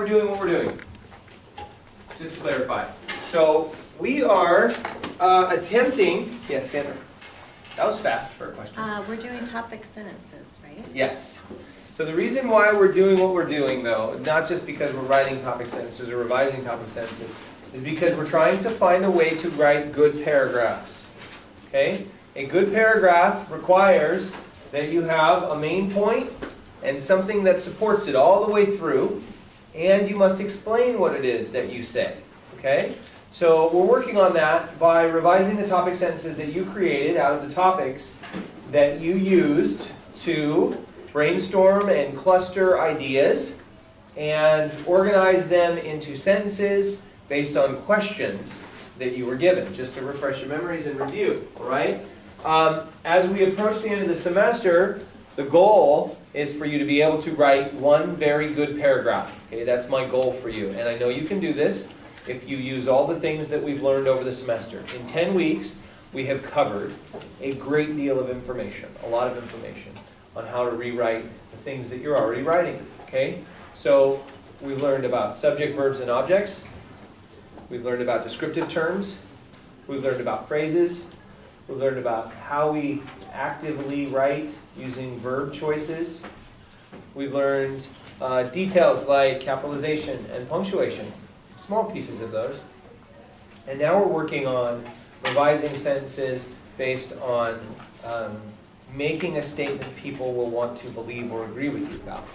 we're doing what we're doing. Just to clarify. So we are attempting, yes, Sandra? That was fast for a question. We're doing topic sentences, right? Yes. So the reason why we're doing what we're doing, though, not just because we're writing topic sentences or revising topic sentences, is because we're trying to find a way to write good paragraphs. Okay? A good paragraph requires that you have a main point and something that supports it all the way through, and you must explain what it is that you say. Okay? So we're working on that by revising the topic sentences that you created out of the topics that you used to brainstorm and cluster ideas and organize them into sentences based on questions that you were given, just to refresh your memories and review. All right? As we approach the end of the semester, the goal is for you to be able to write one very good paragraph. Okay, that's my goal for you. And I know you can do this if you use all the things that we've learned over the semester. In 10 weeks, we have covered a great deal of information, a lot of information, on how to rewrite the things that you're already writing. Okay? So we've learned about subject, verbs, and objects. We've learned about descriptive terms. We've learned about phrases. We've learned about how we actively write using verb choices. We've learned details like capitalization and punctuation, small pieces of those. And now we're working on revising sentences based on making a statement people will want to believe or agree with you about.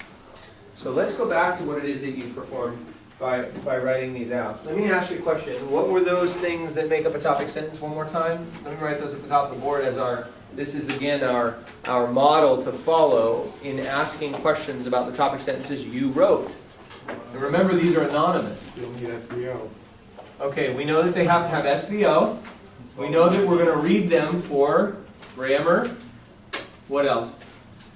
So let's go back to what it is that you performed by writing these out. Let me ask you a question. What were those things that make up a topic sentence one more time? Let me write those at the top of the board as this is again our model to follow in asking questions about the topic sentences you wrote. And remember, these are anonymous. You'll need SVO. Okay, we know that they have to have SVO. We know that we're going to read them for grammar. What else?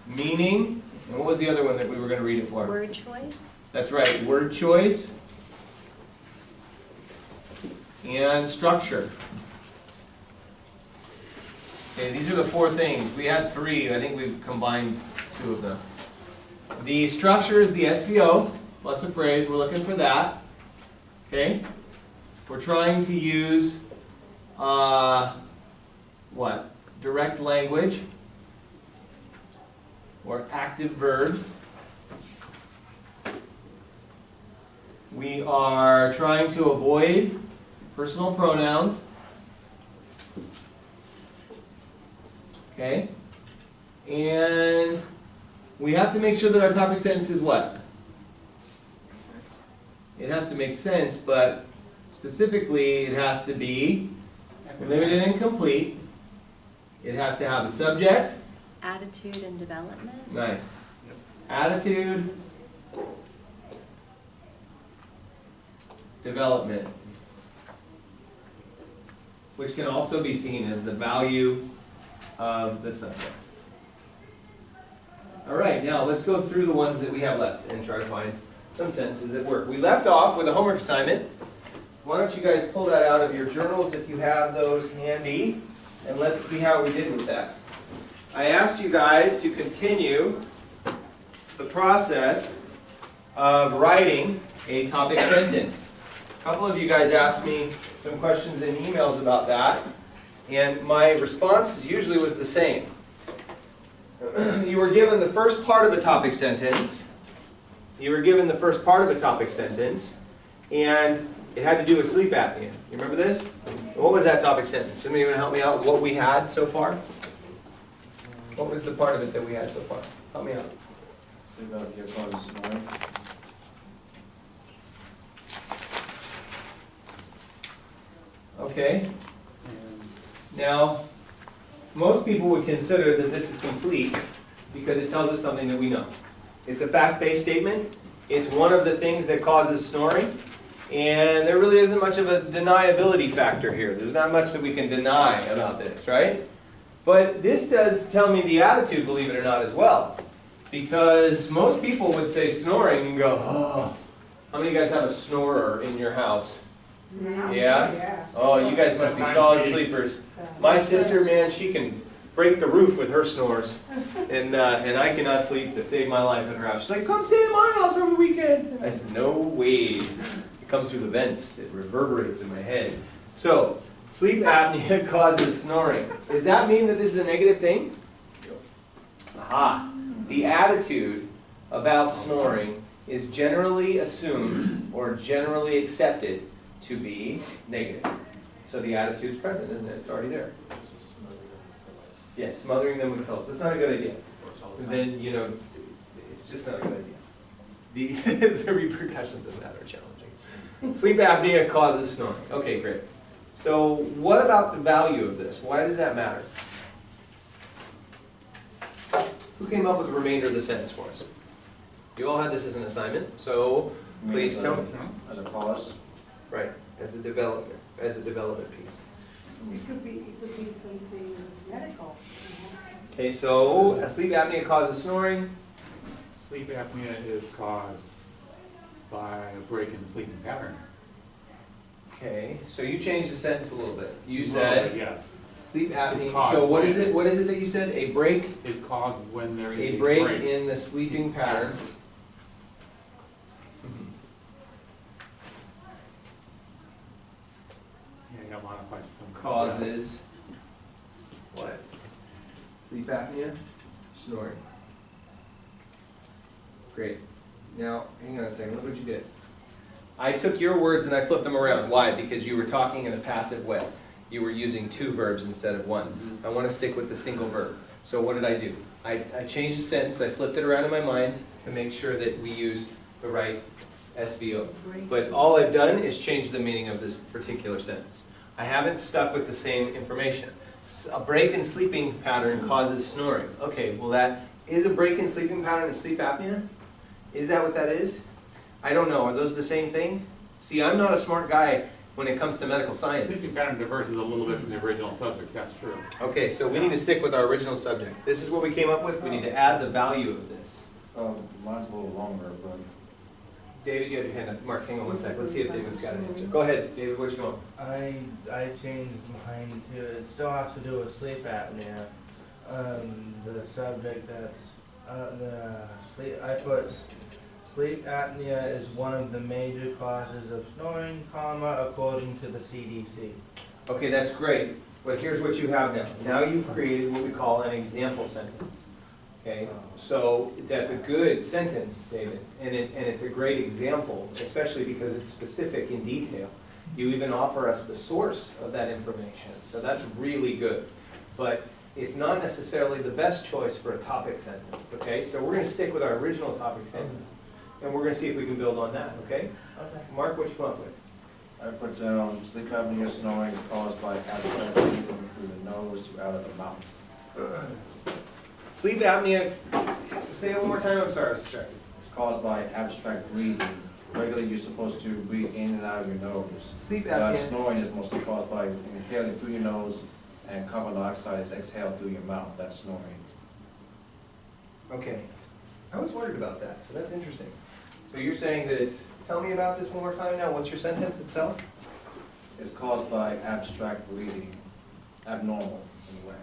Meaning. And what was the other one that we were going to read it for? Word choice. That's right, word choice and structure. Okay, these are the four things. We had three. I think we've combined two of them. The structure is the SVO, plus a phrase. We're looking for that. Okay? We're trying to use what? Direct language or active verbs. We are trying to avoid personal pronouns. Okay? And we have to make sure that our topic sentence is what? It has to make sense, but specifically it has to be limited and complete. It has to have a subject. Attitude and development. Nice. Attitude. Development, which can also be seen as the value of the subject. All right, now let's go through the ones that we have left and try to find some sentences that work. We left off with a homework assignment. Why don't you guys pull that out of your journals if you have those handy, and let's see how we did with that. I asked you guys to continue the process of writing a topic sentence. A couple of you guys asked me some questions in emails about that, and my response usually was the same. You were given the first part of a topic sentence. You were given the first part of a topic sentence, and it had to do with sleep apnea. You remember this? What was that topic sentence? Can anyone help me out with what we had so far? What was the part of it that we had so far? Help me out. Sleep apnea causes snoring. Okay. Now, most people would consider that this is complete because it tells us something that we know. It's a fact-based statement. It's one of the things that causes snoring. And there really isn't much of a deniability factor here. There's not much that we can deny about this, right? But this does tell me the attitude, believe it or not, as well. Because most people would say snoring and go, oh. How many of you guys have a snorer in your house? Yeah? Yeah? Oh, you guys must be solid sleepers. My sister, man, she can break the roof with her snores, and I cannot sleep to save my life in her house. She's like, come stay at my house over the weekend. And I said, no way. It comes through the vents. It reverberates in my head. So, sleep apnea causes snoring. Does that mean that this is a negative thing? Aha. The attitude about snoring is generally assumed or generally accepted to be negative. So the attitude's present, isn't it? It's already there. Yes, smothering them with pillows. That's not a good idea. Then, you know, it's just not a good idea. The repercussions of that are challenging. Sleep apnea causes snoring. Okay, great. So what about the value of this? Why does that matter? Who came up with the remainder of the sentence for us? You all had this as an assignment, so please tell me. As a cause. Right, as a development piece. It could be something medical. Okay, so sleep apnea causes snoring. Sleep apnea is caused by a break in the sleeping pattern. Okay, so you changed the sentence a little bit. You said Yes, sleep apnea. It's caused So what by is it? it. What is it that you said? A break. is caused when there is A break in the sleeping pattern. Yeah, you got modified some. Causes what? Sleep apnea, snoring. Great. Now, hang on a second. Look what you did. I took your words and I flipped them around. Why? Because you were talking in a passive way. You were using two verbs instead of one. I want to stick with the single verb. So what did I do? I changed the sentence. I flipped it around in my mind to make sure that we used the right SVO. But all I've done is change the meaning of this particular sentence. I haven't stuck with the same information. A break in sleeping pattern causes snoring. Okay, well that is a break in sleeping pattern and sleep apnea? Is that what that is? I don't know. Are those the same thing? See, I'm not a smart guy when it comes to medical science. Sleeping pattern diverges a little bit from the original subject, that's true. Okay, so we need to stick with our original subject. This is what we came up with. We need to add the value of this. Mine's a little longer, but David, you had your hand up. Mark, hang on one sec. Let's see if David's got an answer. Go ahead, David, what you want? I changed mine to, it still has to do with sleep apnea. The subject that's, I put, sleep apnea is one of the major causes of snoring, comma, according to the CDC. Okay, that's great, but here's what you have now. Now you've created what we call an example sentence. Okay, so that's a good sentence, David, and it's a great example, especially because it's specific in detail. You even offer us the source of that information, so that's really good. But it's not necessarily the best choice for a topic sentence, okay? So we're going to stick with our original topic sentence, and we're going to see if we can build on that, okay? Mark, what you come up with? I put down sleep apnea snoring is caused by abstract breathing through the nose to out of the mouth. Sleep apnea, say it one more time, I'm sorry, I was distracted. It's caused by abstract breathing. Regularly, you're supposed to breathe in and out of your nose. Sleep But apnea, snoring is mostly caused by inhaling through your nose, and carbon dioxide is exhaled through your mouth. That's snoring. okay. I was worried about that, so that's interesting. So you're saying that it's, tell me about this one more time now, what's your sentence itself? It's caused by abstract breathing, abnormal anyway.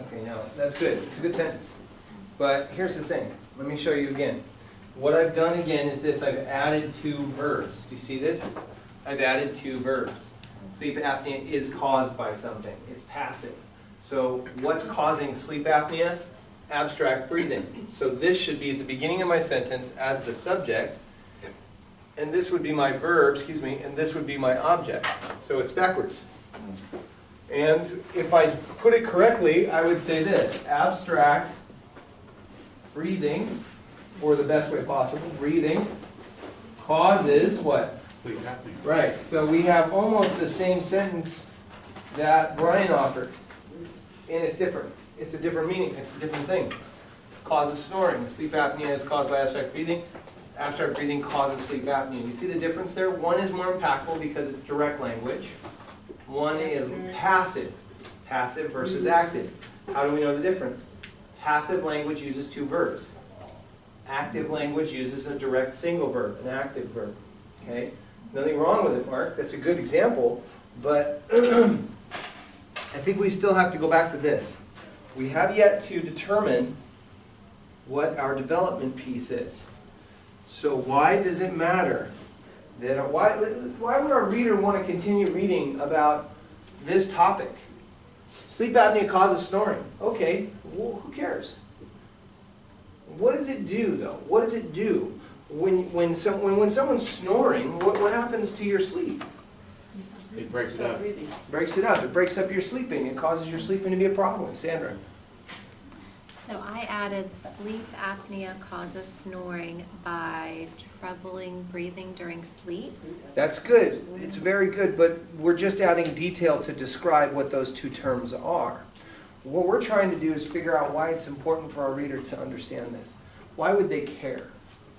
Okay, now, that's good, it's a good sentence. But here's the thing, let me show you again. What I've done again is this, I've added two verbs. Do you see this? I've added two verbs. Sleep apnea is caused by something, it's passive. So what's causing sleep apnea? Abstract breathing. So this should be at the beginning of my sentence as the subject, and this would be my verb, excuse me, and this would be my object. So it's backwards. And if I put it correctly, I would say this, abstract breathing, or the best way possible, breathing, causes what? Sleep apnea. Right, so we have almost the same sentence that Brian offered, and it's different. It's a different meaning, it's a different thing. Causes snoring, sleep apnea is caused by abstract breathing. Abstract breathing causes sleep apnea. You see the difference there? One is more impactful because it's direct language. One is passive, passive versus active. How do we know the difference? Passive language uses two verbs. Active language uses a direct single verb, an active verb. Okay? Nothing wrong with it, Mark. That's a good example. But I think we still have to go back to this. We have yet to determine what our development piece is. So why does it matter that why would our reader want to continue reading about this topic? Sleep apnea causes snoring. Okay, well, who cares? What does it do though? What does it do when someone's snoring? What happens to your sleep? It breaks it up. Breaks it up. It breaks up your sleeping. It causes your sleeping to be a problem. Sandra. So I added sleep apnea causes snoring by troubling breathing during sleep. That's good. It's very good, but we're just adding detail to describe what those two terms are. What we're trying to do is figure out why it's important for our reader to understand this. Why would they care?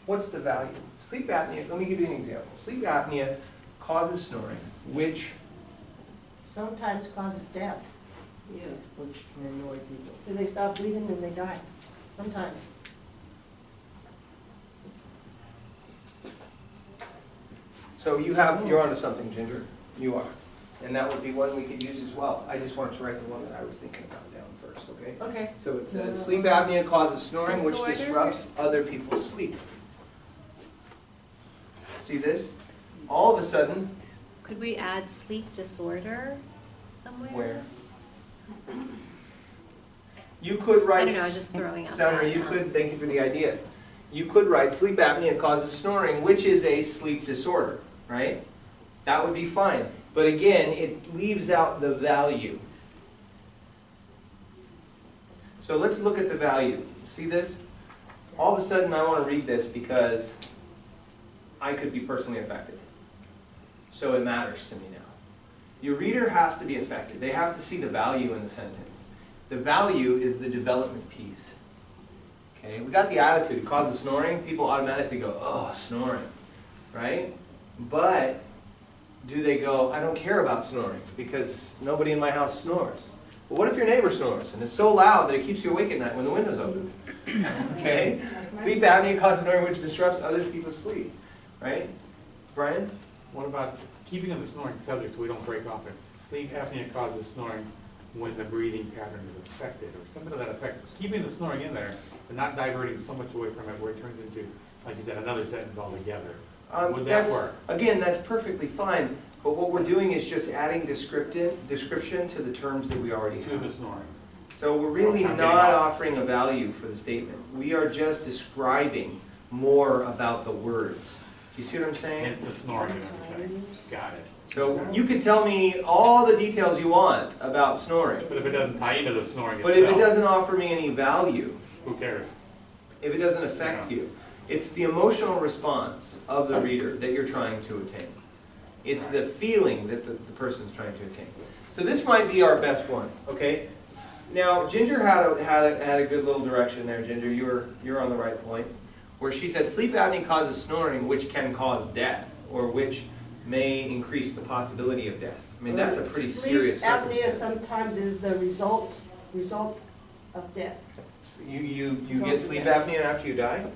What's the value? Sleep apnea, let me give you an example. Sleep apnea causes snoring, which Sometimes causes death. Yeah. can annoy people. If they stop breathing, then they die. Sometimes. So you're onto something, Ginger. You are. And that would be one we could use as well. I just wanted to write the one that I was thinking about down first, okay? Okay. So it says, sleep apnea causes snoring, which Disorder. disrupts other people's sleep. See this? All of a sudden, Could we add sleep disorder somewhere? where? You could I write. don't know, I was just throwing out Sandra, that. you could, thank you for the idea. You could write sleep apnea causes snoring, which is a sleep disorder, right? That would be fine. But again, it leaves out the value. So let's look at the value. See this? All of a sudden I want to read this because I could be personally affected. So it matters to me now. Your reader has to be affected. They have to see the value in the sentence. The value is the development piece. Okay, we got the attitude, it causes snoring. People automatically go, oh, snoring, right? But do they go, I don't care about snoring because nobody in my house snores. But what if your neighbor snores and it's so loud that it keeps you awake at night when the window's open? Okay? Sleep apnea causes snoring which disrupts other people's sleep, right? Brian? What about keeping on the snoring subject so we don't break off it? Sleep apnea causes snoring when the breathing pattern is affected, or something to that effect. Keeping the snoring in there, but not diverting so much away from it where it turns into, like you said, another sentence altogether. Would that work? Again, that's perfectly fine, but what we're doing is just adding description to the terms that we already To the have. snoring. So we're really I'm not getting off. offering a value for the statement. We are just describing more about the words. Do you see what I'm saying? Hence the snoring, you understand. Got it. So you can tell me all the details you want about snoring, But if it doesn't tie into the snoring but if it itself, doesn't offer me any value, who cares? if it doesn't affect you, it's the emotional response of the reader that you're trying to attain. It's the feeling that the person's trying to attain. So this might be our best one, okay? Now, Ginger had a good little direction there, Ginger. You're on the right point. Where she said sleep apnea causes snoring, which can cause death, or which may increase the possibility of death. I mean, that's a pretty serious Sleep apnea circumstance. sometimes is the result of death. You get sleep apnea after you die?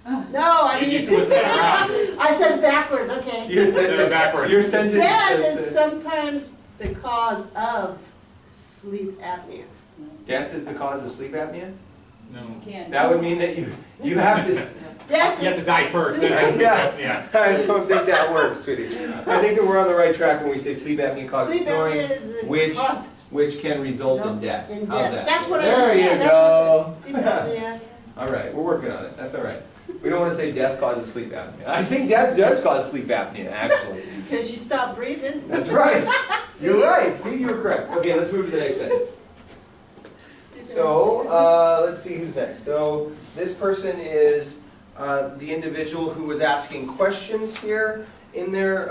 No, I You mean, need to attend around. I said backwards, okay. Your They're backwards. Your sentence Death just is says- sometimes the cause of sleep apnea. death is the cause of sleep apnea? No. That would mean that you have to. Death You have to die first. Sleep then Yeah. yeah. I don't think that works, sweetie. I think that we're on the right track when we say sleep apnea causes Sleep snoring, apnea is the which cause which can result in death. in How's death. that? That's what I There was you saying, go. Sleep apnea. All right, we're working on it. That's all right. We don't want to say death causes sleep apnea. I think death does cause sleep apnea, actually. Because you stop breathing. That's right. See? You're right. See, you were correct. Okay, let's move to the next sentence. So, let's see who's next. So, this person is the individual who was asking questions here in their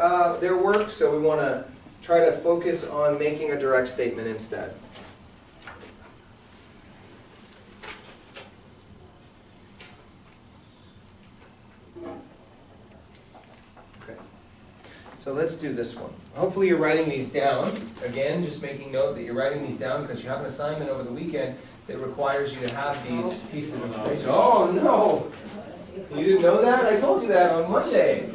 work. So we want to try to focus on making a direct statement instead. So So let's do this one. Hopefully you're writing these down. Again, just making note that you're writing these down because you have an assignment over the weekend that requires you to have these pieces of information. Oh, no! You didn't know that? I told you that on Monday.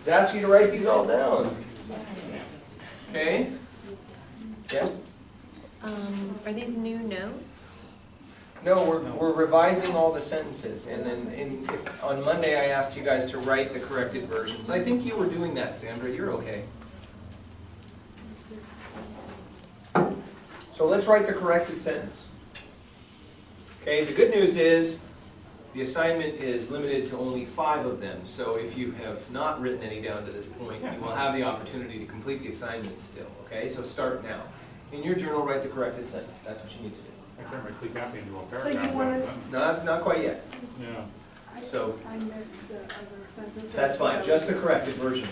It's asking you to write these all down. Okay? Yes? Are these new notes? No, we're revising all the sentences, and then on Monday I asked you guys to write the corrected versions. I think you were doing that, Sandra. You're okay. So let's write the corrected sentence. Okay, the good news is the assignment is limited to only 5 of them, so if you have not written any down to this point, you will have the opportunity to complete the assignment still, okay? So start now. In your journal, write the corrected sentence. That's what you need to do. I turned my sleep apnea into a So paragraph. you want to, Not quite yet. Yeah. So- I missed the other sentence. That's fine, just the corrected version.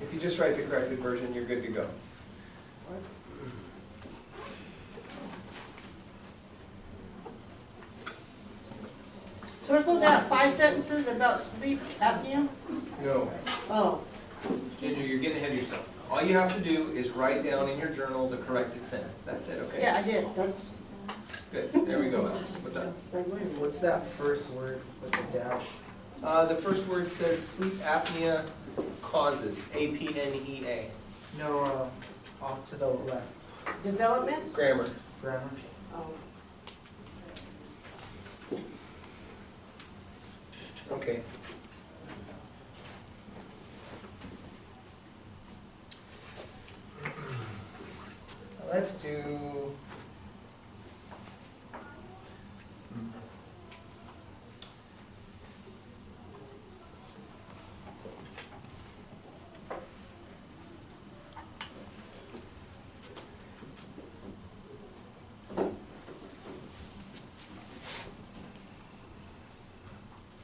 If you just write the corrected version, you're good to go. So we're supposed to have 5 sentences about sleep apnea? No. Oh, Ginger, you're getting ahead of yourself. All you have to do is write down in your journal the corrected sentence. That's it, okay? yeah, I did, that's. Good, there we go. What's up? What's that first word with the dash? The first word says sleep apnea causes, A-P-N-E-A. No, off to the left. Development? Grammar. Grammar. Oh. Okay. Let's do...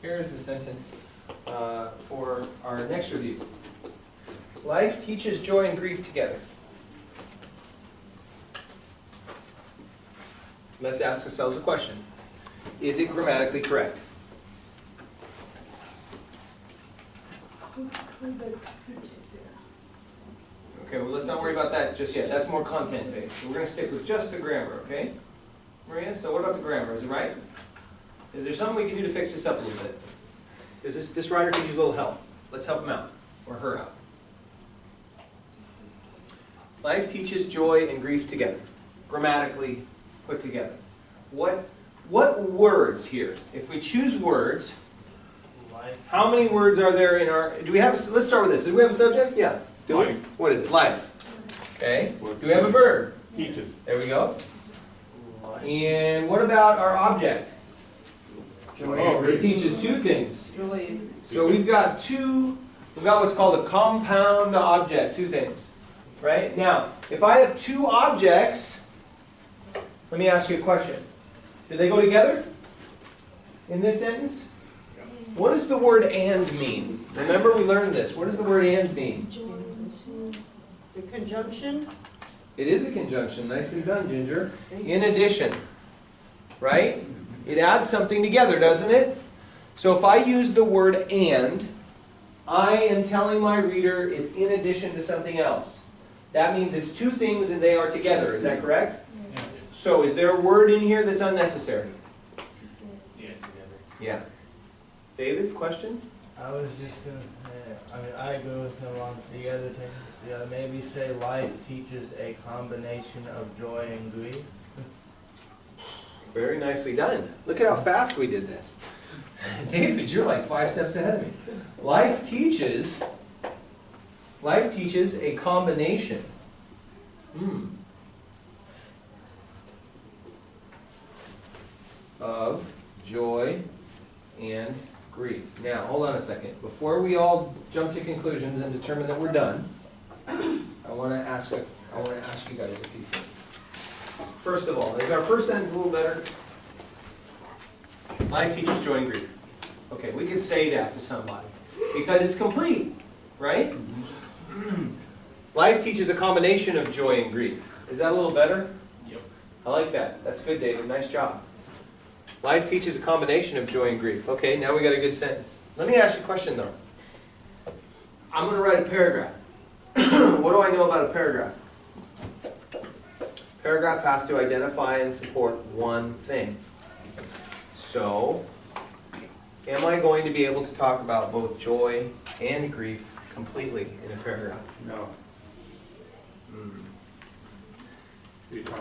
Here's the sentence for our next review. Life teaches joy and grief together. Let's ask ourselves a question. Is it grammatically correct? Okay, well, let's not worry about that just yet. That's more content-based. So we're going to stick with just the grammar, okay? Maria, so what about the grammar? Is it right? Is there something we can do to fix this up a little bit? Because this writer could use a little help. Let's help him out, or her out. Life teaches joy and grief together, grammatically put together. What words here? If we choose words, Life. how many words are there in our, do we have, let's start with this. Do we have a subject? Yeah. Do we? Life. What is it? Life. Okay. Do we have a verb? Teaches. There we go. Life. And what about our object? Joy Oh, and it grief. teaches 2 things. Joy. So we've got what's called a compound object, 2 things. Right? Now, if I have 2 objects, let me ask you a question. Do they go together in this sentence? What does the word and mean? Remember we learned this. What does the word and mean? The conjunction? It is a conjunction. Nicely done, Ginger. In addition, right? It adds something together, doesn't it? So if I use the word and, I am telling my reader it's in addition to something else. That means it's 2 things and they are together. Is that correct? Yeah. So is there a word in here that's unnecessary? Yeah, together. Yeah. David, question? I was just gonna say, I mean, I agree with him on the other thing. Yeah, maybe say life teaches a combination of joy and grief. Very nicely done. Look at how fast we did this. David, you're like 5 steps ahead of me. Life teaches a combination. Of joy and grief. Now, hold on a second. Before we all jump to conclusions and determine that we're done, I want to ask you guys a few things. First of all, is our first sentence a little better? Life teaches joy and grief. Okay, we could say that to somebody because it's complete, right? Life teaches a combination of joy and grief. Is that a little better? Yep. I like that. That's good, David. Nice job. Life teaches a combination of joy and grief. Okay, now we got a good sentence. Let me ask you a question, though. I'm going to write a paragraph. what do I know about a paragraph? Paragraph has to identify and support one thing. So, am I going to be able to talk about both joy and grief completely in a paragraph? No.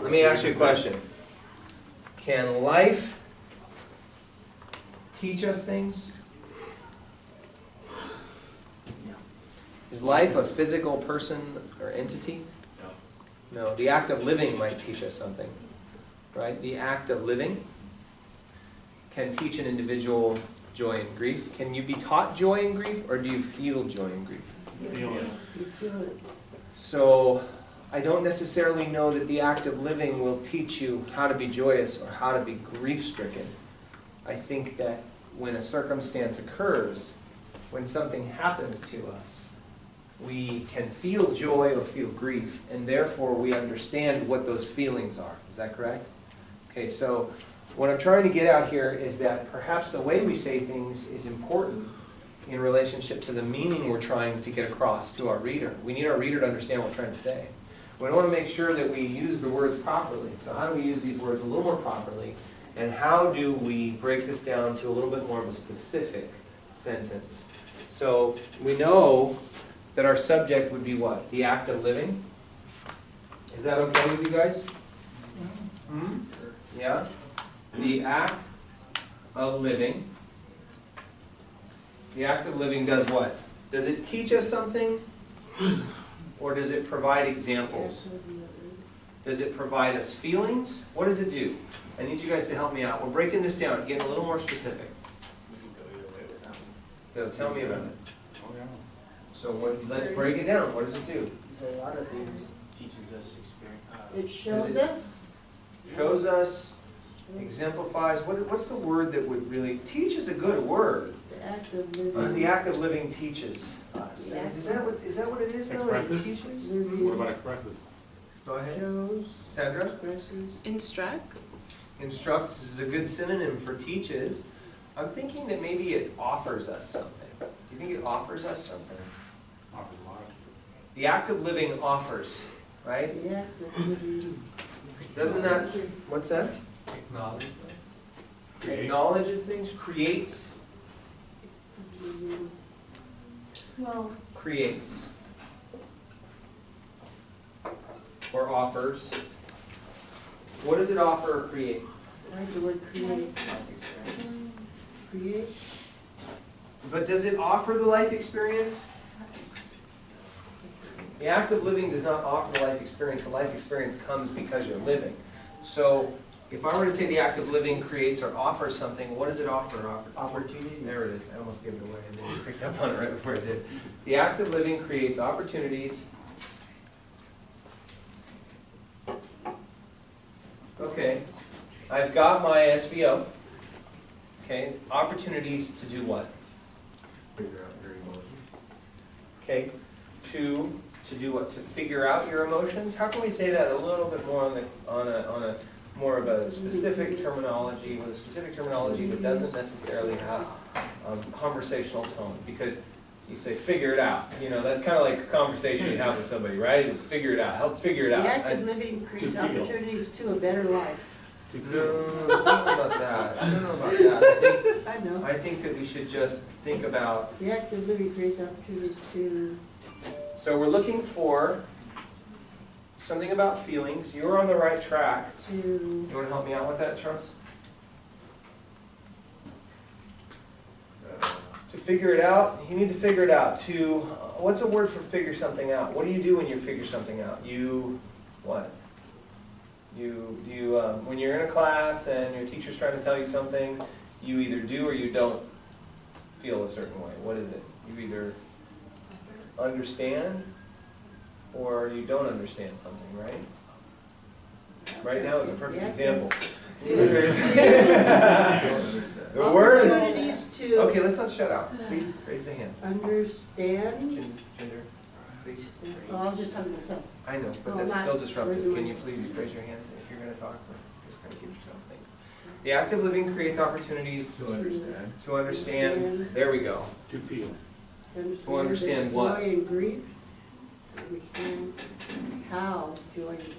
Let me ask you a question. Can life teach us things? Is life a physical person or entity? No. The act of living might teach us something, right? The act of living can teach an individual joy and grief. Can you be taught joy and grief, or do you feel joy and grief? You feel it. So, I don't necessarily know that the act of living will teach you how to be joyous or how to be grief-stricken. I think that when a circumstance occurs, when something happens to us, we can feel joy or feel grief, and therefore we understand what those feelings are. Is that correct? Okay, so what I'm trying to get out here is that perhaps the way we say things is important in relationship to the meaning we're trying to get across to our reader. We need our reader to understand what we're trying to say. We want to make sure that we use the words properly. So how do we use these words a little more properly? And how do we break this down to a little bit more of a specific sentence? So we know that our subject would be what? The act of living? Is that okay with you guys? Yeah? The act of living. The act of living does what? Does it teach us something? Or does it provide examples? Does it provide us feelings? What does it do? I need you guys to help me out. We're breaking this down, getting a little more specific. So tell me about it. So let's break it down. What does it do? A lot of things teaches us experience. It shows us, Shows us, exemplifies. What's the word that would really teach is a good word. the act of living. The act of living teaches us. Is that what it is though? It Expresses? teaches? What about expresses? Go ahead. Shows, Sandra? expresses. Instructs. Instructs is a good synonym for teaches. I'm thinking that maybe it offers us something. Do you think it offers us something? Offers a lot. The act of living offers, right? The act of living. Doesn't that, what's that? Acknowledge. Acknowledges things, creates, Well, creates. Or offers. What does it offer or create? I like the word create. Create. But does it offer the life experience? The act of living does not offer the life experience. The life experience comes because you're living. So, if I were to say the act of living creates or offers something, what does it offer? Opportunities. There it is. I almost gave it away and then you picked up on it right before I did. The act of living creates opportunities. Okay. I've got my SVO. Okay. Opportunities to do what? Figure out your emotions. Okay. To do what? To figure out your emotions? How can we say that a little bit more on a more of a specific terminology, with a specific terminology that doesn't necessarily have conversational tone? Because you say figure it out. You know, that's kind of like a conversation you have with somebody, right? Figure it out. Help figure it out. The act of living creates To feel. opportunities to a better life. No, I don't know about that. I don't know about that. I know. I think that we should just think about. The act of living creates opportunities to. So we're looking for something about feelings. You're on the right track. You want to help me out with that, Charles? To figure it out, you need to figure it out. To, what's a word for figure something out? What do you do when you figure something out? You, what? When you're in a class and your teacher's trying to tell you something, you either do or you don't feel a certain way. What is it? You either understand or you don't understand something, right? Right now is a perfect example. The word. Opportunities to. Okay, let's not shut out. Please raise the hands. Understand. Gender, please. Well, I'll just talk to myself. I know, but Oh, that's not- still disruptive. where's the Can you please raise your hand if you're going to talk? Or just kind of keep yourself things. The act of living creates opportunities To understand. to understand. There we go. To feel. To understand what? Joy and grief. understand how joy and grief.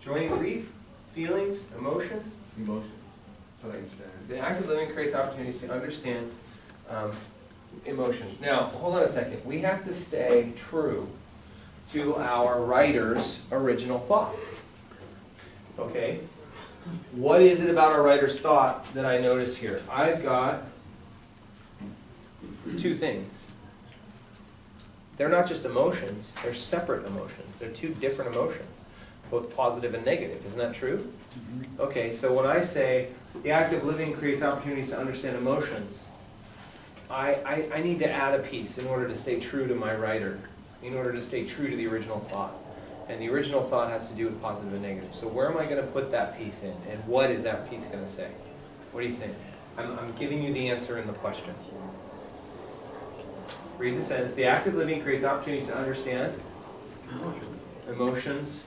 Joy and grief, feelings, emotions. Emotion. That's what I understand. The act of living creates opportunities to understand emotions. Now, hold on a second. We have to stay true to our writer's original thought. Okay? What is it about our writer's thought that I notice here? I've got two things. They're not just emotions, they're separate emotions. They're two different emotions, both positive and negative. Isn't that true? Okay, so when I say the act of living creates opportunities to understand emotions, I need to add a piece in order to stay true to my writer, in order to stay true to the original thought. And the original thought has to do with positive and negative. So where am I going to put that piece in? And what is that piece going to say? What do you think? I'm giving you the answer in the question. Read the sentence. The act of living creates opportunities to understand emotions.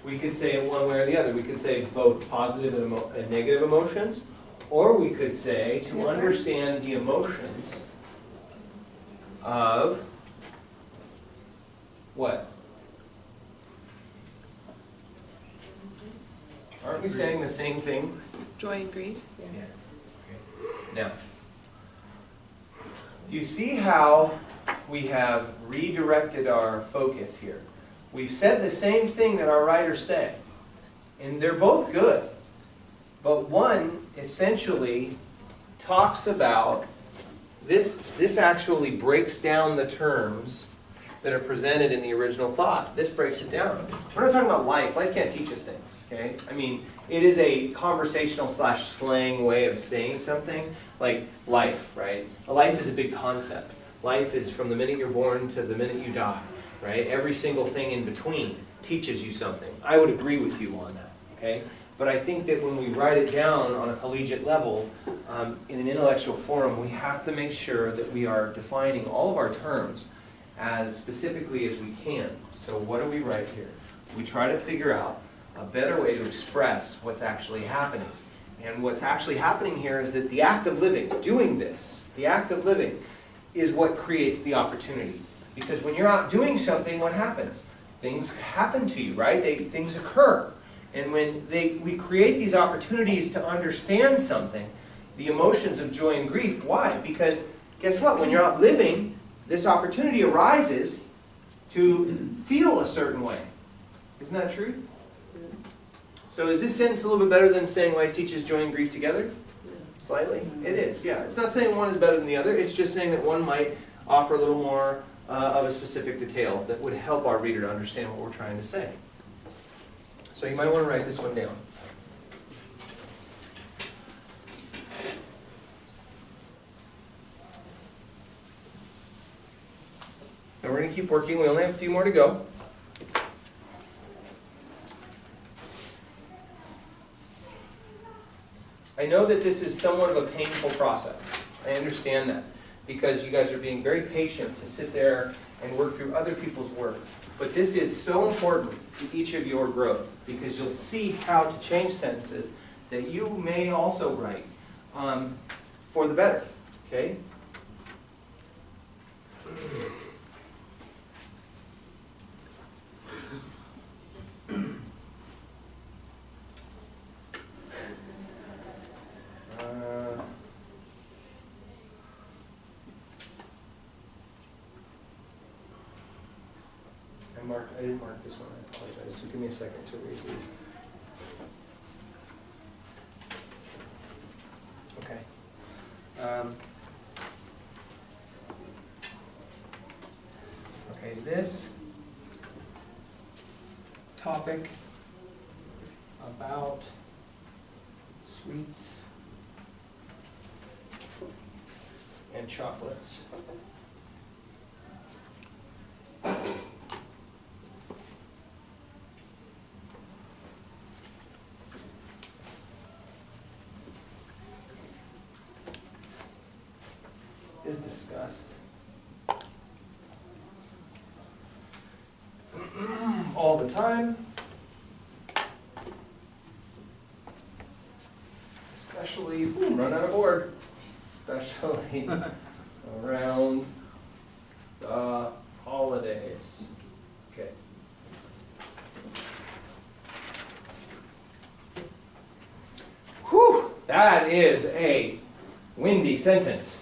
We could say it one way or the other. We could say both positive and negative emotions. Or we could say to understand the emotions of what? Aren't we saying the same thing? Joy and grief. Yeah. Yes. Okay. Now, do you see how we have redirected our focus here? We've said the same thing that our writers say, and they're both good. But one essentially talks about this actually breaks down the terms that are presented in the original thought. This breaks it down. We're not talking about life. Life can't teach us things, okay? I mean, it is a conversational / slang way of saying something, like life, right? A life is a big concept. Life is from the minute you're born to the minute you die, right? Every single thing in between teaches you something. I would agree with you on that, okay? But I think that when we write it down on a collegiate level, in an intellectual forum, we have to make sure that we are defining all of our terms as specifically as we can. So what do we write here? We try to figure out a better way to express what's actually happening. And what's actually happening here is that the act of living, doing this, the act of living, is what creates the opportunity. Because when you're out doing something, what happens? Things happen to you, right? Things occur. And when we create these opportunities to understand something, the emotions of joy and grief, why? Because guess what? When you're out living, this opportunity arises to feel a certain way. Isn't that true? So is this sentence a little bit better than saying life teaches joy and grief together? Slightly? It is, yeah. It's not saying one is better than the other. It's just saying that one might offer a little more of a specific detail that would help our reader to understand what we're trying to say. So you might want to write this one down. Now we're going to keep working. We only have a few more to go. I know that this is somewhat of a painful process. I understand that because you guys are being very patient to sit there and work through other people's work. But this is so important to each of your growth because you'll see how to change sentences that you may also write for the better. Okay? I didn't mark this one, I apologize. So give me a second to read these. Okay. Okay, this topic about sweets and chocolates. Is discussed all the time, especially, run out of board, especially around the holidays. Okay. Whew, that is a windy sentence.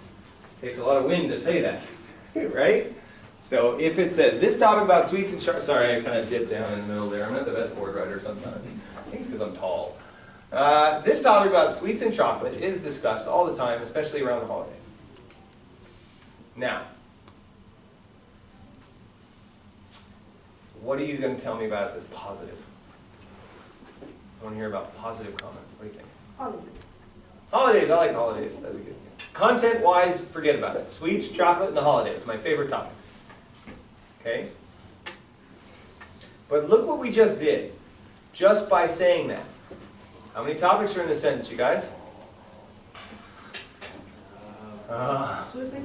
Takes a lot of wind to say that, right? So if it says, this topic about sweets and sorry, I kind of dipped down in the middle there. I'm not the best board writer sometimes. I think it's because I'm tall. This topic about sweets and chocolate is discussed all the time, especially around the holidays. Now, what are you going to tell me about it that's positive? I want to hear about positive comments. What do you think? Holidays. Holidays, I like holidays. That's a good thing. Content-wise, forget about it. Sweets, chocolate, and the holidays, my favorite topics. Okay? But look what we just did, just by saying that. How many topics are in this sentence, you guys?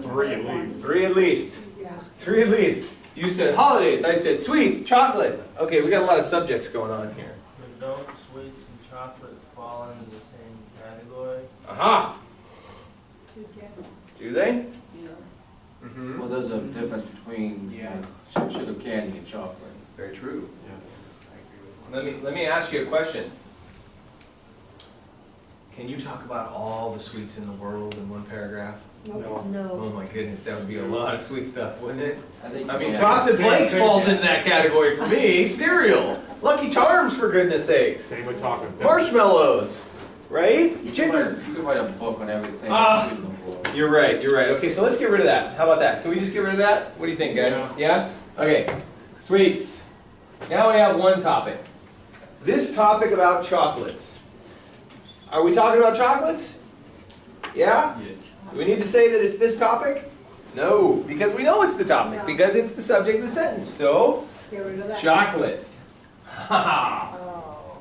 Three at least. Three at least. Yeah. Three at least. You said holidays, I said sweets, chocolates. Okay, we got a lot of subjects going on here. But don't sweets and chocolates fall into the same category? Aha! Together. Do they? Yeah. Mm-hmm. Well, there's a difference between sugar candy and chocolate. Very true. Yes. Let me ask you a question. Can you talk about all the sweets in the world in one paragraph? No. Oh my goodness, that would be a lot of sweet stuff, wouldn't it? I think. I mean, yeah. Frosted Flakes falls into that category for me. Cereal, Lucky Charms, for goodness sakes, Same with chocolate. marshmallows, right? You Ginger. could write a book on everything Ah. that's sweet in the world. You're right. You're right. Okay, so let's get rid of that. How about that? Can we just get rid of that? What do you think, guys? Yeah. Okay. Sweets. Now we have one topic. This topic about chocolates. Are we talking about chocolates? Yeah? Do we need to say that it's this topic? No, because we know it's the topic, No. because it's the subject of the sentence. So, Get rid of that. chocolate. Ha Oh.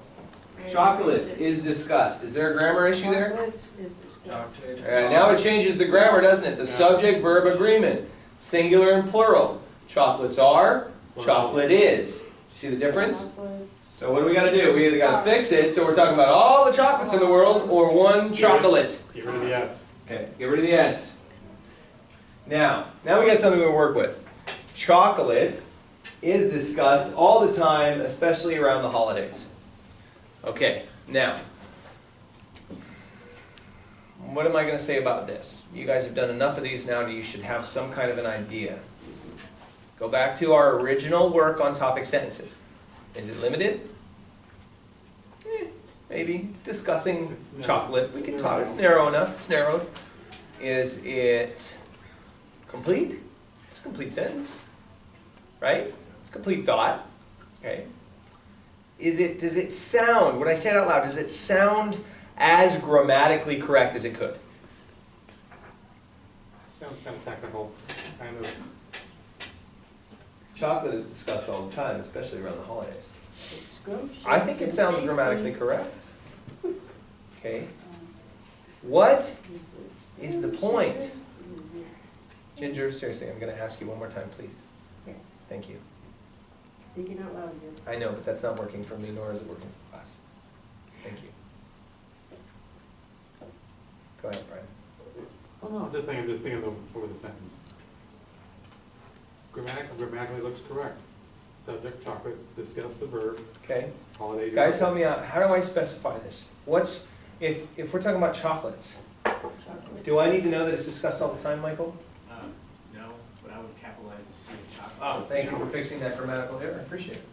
Chocolates is discussed. Is there a grammar issue there? Chocolates is discussed. Now it changes the grammar, doesn't it? The subject-verb agreement. Singular and plural. Chocolates are, chocolate is. See the difference? Chocolate. So what do we got to do? We either got to fix it, so we're talking about all the chocolates in the world, or one chocolate. Get rid of the S. Okay, get rid of the S. Now we got something to work with. Chocolate is discussed all the time, especially around the holidays. Okay, now, what am I going to say about this? You guys have done enough of these now, you should have some kind of an idea. Go back to our original work on topic sentences. Is it limited? Maybe. It's discussing It's narrow. chocolate. We can It's talk. narrow. It's narrow enough. It's narrowed. Is it complete? It's a complete sentence. Right? It's a complete thought. Okay. Does it sound, when I say it out loud, does it sound as grammatically correct as it could? Sounds kind of technical, kind of. Chocolate is discussed all the time, especially around the holidays. It's scrumptious. I think it sounds Tasty. grammatically correct. Okay. What is the point? Ginger, seriously, I'm going to ask you one more time, please. Okay. Thank you. Thinking out loud again. I know, but that's not working for me, nor is it working for class. Thank you. Go ahead, Brian. Oh no, I'm just thinking over the sentence. Grammatically looks correct. Subject, chocolate, discuss the verb, Okay. holiday. Guys, help me out. How do I specify this? If we're talking about chocolates, Chocolate. do I need to know that it's discussed all the time, Michael? No, but I would capitalize the C in chocolate. Oh, thank you for fixing that grammatical error. I appreciate it.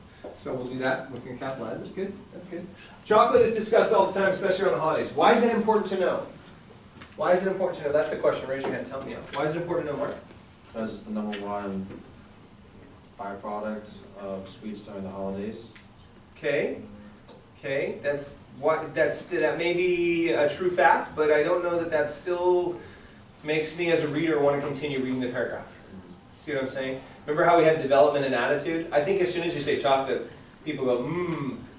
So we'll do that. We can capitalize. That's good. That's good. Chocolate is discussed all the time, especially around the holidays. Why is it important to know? Why is it important to know? That's the question. Raise your hand. Help me out. Why is it important to know, Mark? Because it's the #1 byproduct of sweets during the holidays. Okay. Okay. That may be a true fact, but I don't know that still makes me as a reader want to continue reading the paragraph. See what I'm saying? Remember how we had development and attitude? I think as soon as you say chocolate, people go,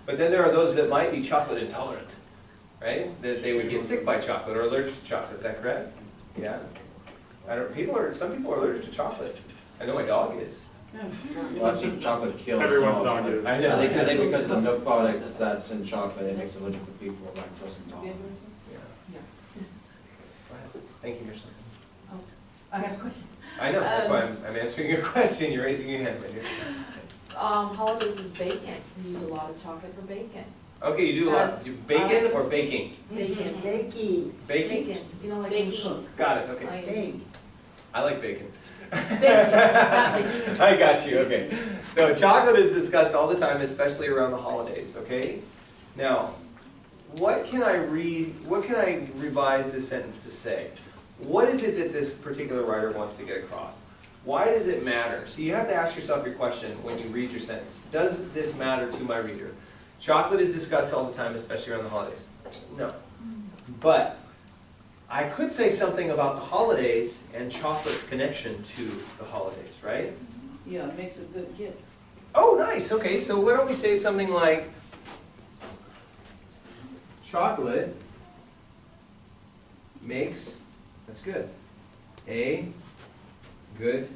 but then there are those that might be chocolate intolerant, right? That they would get sick by chocolate or allergic to chocolate. Is that correct? Yeah. Some people are allergic to chocolate. I know my dog is. Well, actually, chocolate kills Everyone's dogs. dog is. I know. I think because of the milk products that's in chocolate, it makes it allergic to people lactose intolerant. Yeah. Go ahead. Thank you, Michelle. I have a question. I know, that's why I'm answering your question, you're raising your hand, my dear. Holidays is bacon. We use a lot of chocolate for bacon. Okay, you do a lot, That's- you bacon or baking? Bacon. Baking. Baking? You know, like when you Baking. cook. Got it, okay. Bake. I like bacon. Bacon, not baking. I got you, okay. So chocolate is discussed all the time, especially around the holidays, okay? Now, what can I revise this sentence to say? What is it that this particular writer wants to get across? Why does it matter? So you have to ask yourself your question when you read your sentence. Does this matter to my reader? Chocolate is discussed all the time, especially around the holidays. No. But I could say something about the holidays and chocolate's connection to the holidays, right? Yeah, it makes a good gift. Oh, nice. Okay, so why don't we say something like chocolate makes, that's good, a good,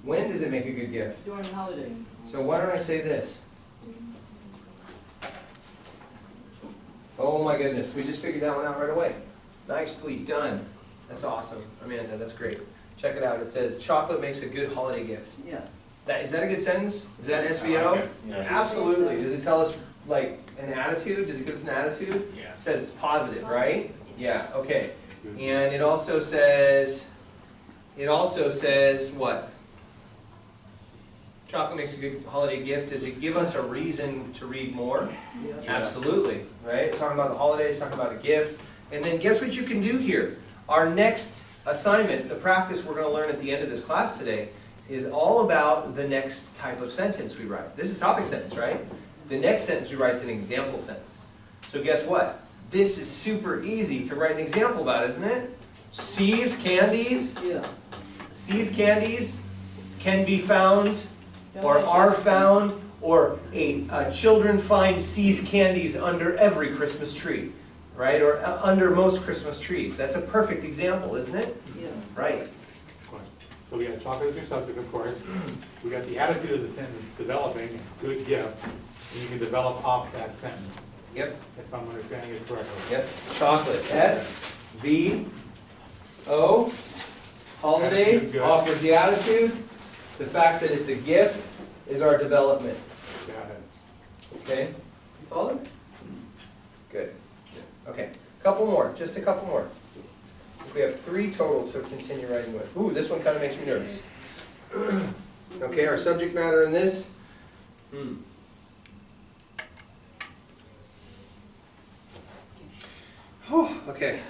when does it make a good gift? During the holiday. So why don't I say this? Oh my goodness, we just figured that one out right away. Nicely done. That's awesome. Amanda, that's great. Check it out. It says chocolate makes a good holiday gift. Yeah. Is that a good sentence? Is that SVO? Yes. Absolutely. Does it tell us like an attitude? Does it give us an attitude? Yeah. It says it's positive, right? Yeah, okay. And it also says what? Chocolate makes a good holiday gift. Does it give us a reason to read more? Yeah. Absolutely, right? Talking about the holidays, talking about a gift. And then guess what you can do here? Our next assignment, the practice we're going to learn at the end of this class today, is all about the next type of sentence we write. This is a topic sentence, right? The next sentence we write is an example sentence. So guess what? This is super easy to write an example about, isn't it? C's candies, Yeah. C's candies can be found or are found, or children find C's candies under every Christmas tree, right? Or under most Christmas trees. That's a perfect example, isn't it? Yeah. Right. So we got chocolate as your subject, of course. We got the attitude of the sentence, developing, good gift, and you can develop off that sentence, Yep. if I'm understanding it correctly. Yep. Chocolate. S-V-O. Holiday Attitude, good. offers the attitude. The fact that it's a gift is our development. Got it. Okay? You follow? Good. Okay. Couple more. Just a couple more. We have 3 total to continue writing with. Ooh, this one kind of makes me nervous. Okay, our subject matter in this. Okay.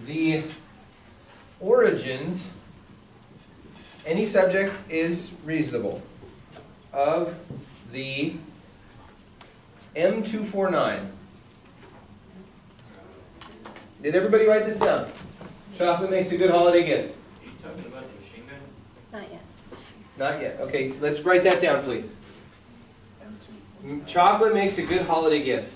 The origins, any subject is reasonable, of the M249. Did everybody write this down? Chocolate makes a good holiday gift. Are you talking about the machine gun? Not yet. Not yet. Okay, let's write that down, please. Chocolate makes a good holiday gift.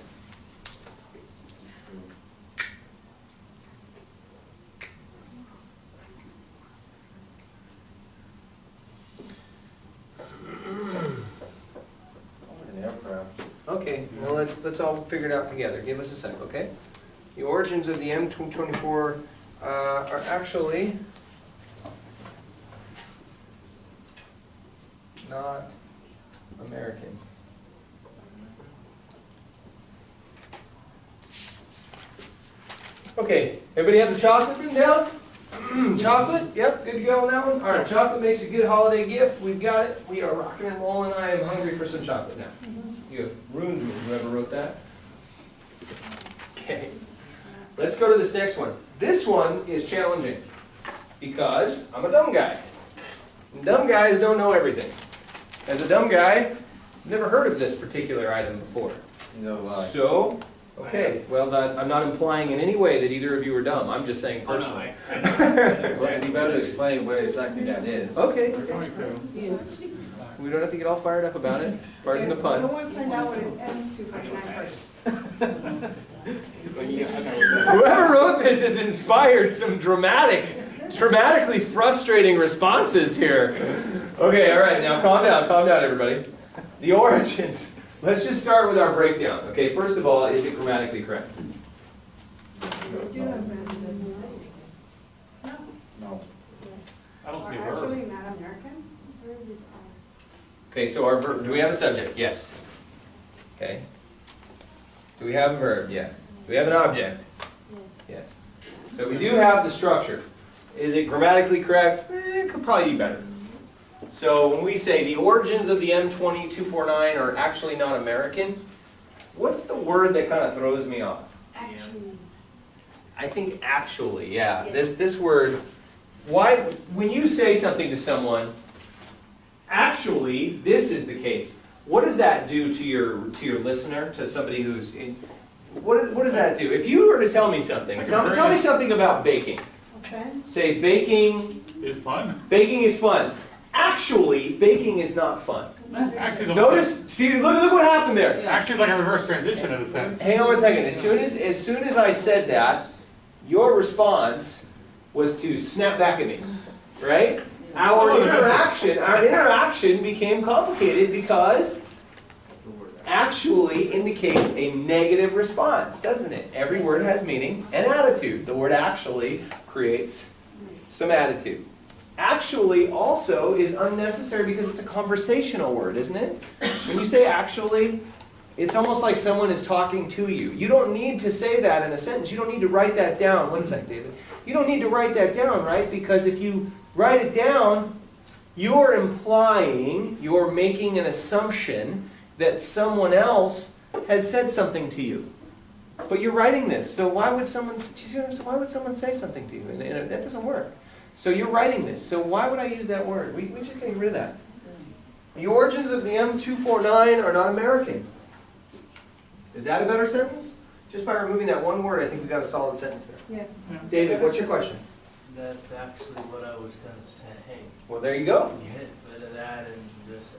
An aircraft. Okay, well let's all figure it out together. Give us a sec, okay? The origins of the M224 are actually not American. Okay, everybody have the chocolate written down? Chocolate? Yep, good to go on that one? All right, chocolate makes a good holiday gift. We've got it. We are rocking and rolling. I am hungry for some chocolate now. You have ruined me, whoever wrote that. Okay, let's go to this next one. This one is challenging because I'm a dumb guy. And dumb guys don't know everything. As a dumb guy, I've never heard of this particular item before. Neither have I. So, okay, well, I'm not implying in any way that either of you are dumb. I'm just saying Oh, no, personally. I know Well, you better explain what exactly that is. Okay, We're going to. Yeah. we don't have to get all fired up about it. Pardon the I pun. want to find out what is M249 first. Whoever wrote this has inspired some dramatically frustrating responses here. Okay, all right, now calm down, everybody. The origins. Let's just start with our breakdown. Okay, first of all, is it grammatically correct? Do you have that? I don't see a Are verb. actually not American? Okay, so our verb, do we have a subject? Yes. Okay. Do we have a verb? Yes. Do we have an object? Yes. So we do have the structure. Is it grammatically correct? It could probably be better. So when we say the origins of the M20249 are actually not American, what's the word that kind of throws me off? Actually. I think actually, yeah. This word, why, when you say something to someone, actually, this is the case. What does that do to your listener, to somebody who's in, what does that do? If you were to tell me something, It's like a tell me very- something about baking. Offense? Say baking It's fun. is fun. Actually, baking is not fun. Actually, the- Notice, see, look what happened there. Actually, it's like a reverse transition in a sense. Hang on one second. As soon as I said that, your response was to snap back at me, right? Our interaction became complicated because actually indicates a negative response, doesn't it? Every word has meaning and attitude. The word actually creates some attitude. Actually also is unnecessary because it's a conversational word, isn't it? When you say actually, it's almost like someone is talking to you. You don't need to say that in a sentence. You don't need to write that down. One sec, David. You don't need to write that down, right? Because if you write it down, you're implying, you're making an assumption that someone else has said something to you. But you're writing this, so why would someone say something to you? And that doesn't work. So you're writing this, so why would I use that word? We just get rid of that. The origins of the M249 are not American. Is that a better sentence? Just by removing that one word, I think we got a solid sentence there. Yes. David, what's your question? That's actually what I was gonna say. Well, there you go. You hit rid of that and just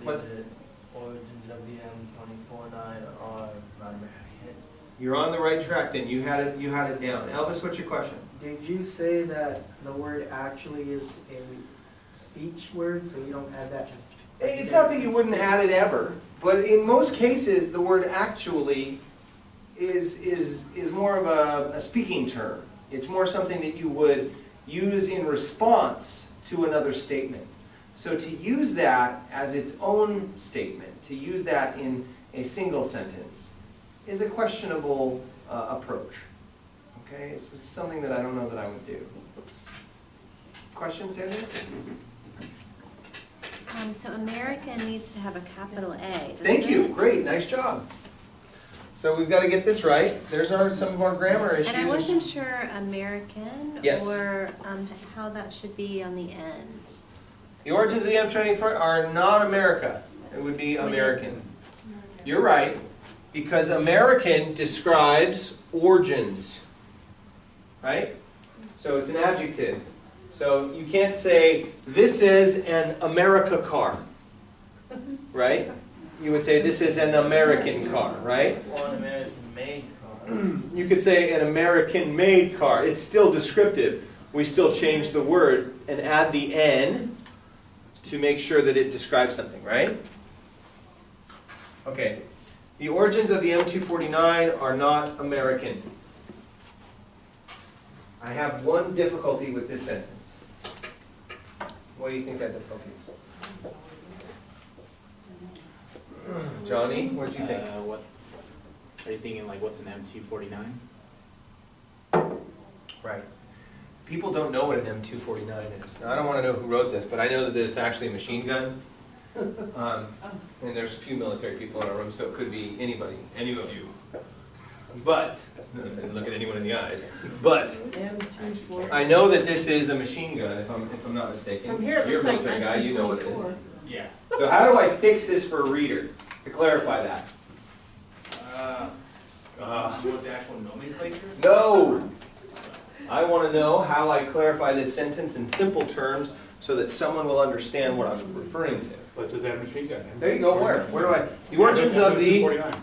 What's- leave it. Origins of the M249 are not American. You're on the right track then. You had it down. Elvis, what's your question? Did you say that the word actually is a speech word, so you don't add that? It's not that you wouldn't add it ever, but in most cases, the word actually is more of a speaking term. It's more something that you would use in response to another statement. So to use that as its own statement, to use that in a single sentence, is a questionable approach. Okay, it's something that I don't know that I would do. Questions, Andrew? So American needs to have a capital A, doesn't Thank you, it? great, nice job. So we've got to get this right. There's some of our grammar issues. And I wasn't sure American Yes. or how that should be on the end. The origins of the M24 are not America. It would be American. You're right, because American describes origins, right? So it's an adjective. So you can't say, this is an America car, right? You would say, this is an American car, right? Or an American-made car. You could say an American-made car. It's still descriptive. We still change the word and add the N to make sure that it describes something, right? Okay. The origins of the M249 are not American. I have one difficulty with this sentence. What do you think that difficulty is? Johnny, what do you think? What, are you thinking like what's an M249? Right. People don't know what an M249 is. Now, I don't want to know who wrote this, but I know that it's actually a machine gun. And there's a few military people in our room, so it could be anybody, any of you. But, notice I didn't look at anyone in the eyes. But I know that this is a machine gun, if I'm not mistaken. From here, it You're a looks like military guy, you know what it is. 1924. Yeah. So how do I fix this for a reader to clarify that? You want the actual nomenclature? No! I want to know how I clarify this sentence in simple terms so that someone will understand what I'm referring to. Let's just add machine gun. There you go, where? Where do I? The origins of the... 49.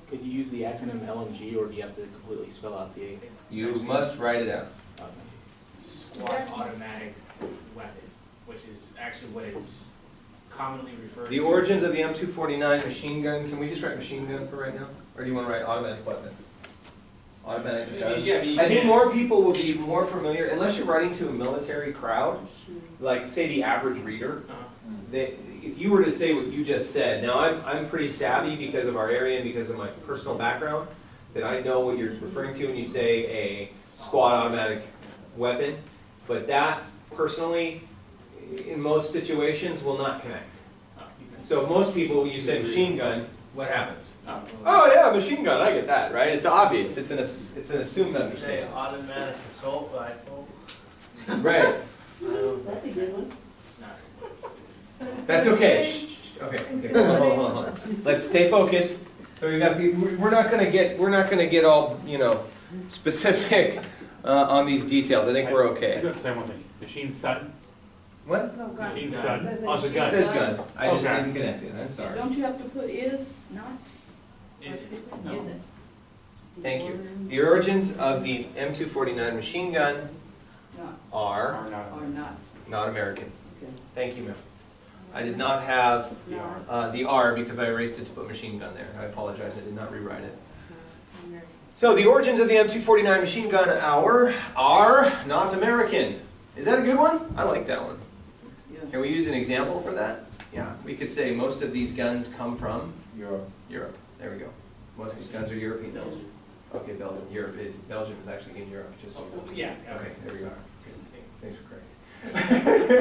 Could you use the acronym LMG, or do you have to completely spell out the A? You must write it out. Squad automatic weapon, which is actually what it's commonly referred to. The origins of the M249 machine gun, can we just write machine gun for right now? Or do you want to write automatic weapon? automatic gun. Yeah, but you I think can't- more people will be more familiar, unless you're writing to a military crowd, like say the average reader. They, if you were to say what you just said, now I'm pretty savvy because of our area and because of my personal background, that I know what you're referring to when you say a squad automatic weapon, but that personally, in most situations, will not connect. So most people, when you say machine gun, what happens? Oh yeah, machine gun, I get that, right? It's obvious, it's an assumed Say understanding. automatic assault rifle. Right, That's a good one. that's okay. Shh, shh, shh. Okay, okay, hold on. Let's stay focused. So we got we're not gonna get all, specific on these details. I think we're I okay. got the same one thing, machine gun, What? No, gun. machine Gun. gun, Does it oh, the say It gun. says gun. I just Okay. didn't connect it. I'm sorry. Don't you have to put is, not? Is it? Is it? No. Is it? Thank you. The origins of the M249 machine gun Not, are Or not. or not, not American. okay. Thank you, ma'am. I did not have No. the R because I erased it to put machine gun there. I apologize, I did not rewrite it. So the origins of the M249 machine gun are not American. Is that a good one? I like that one. Yeah. Can we use an example for that? Yeah, we could say most of these guns come from Europe. Europe. There we go. Most of these guns are European. Belgium. Okay, Belgium. Belgium is actually in Europe, just so. Yeah. Okay, there we go. Sorry. Thanks for correcting.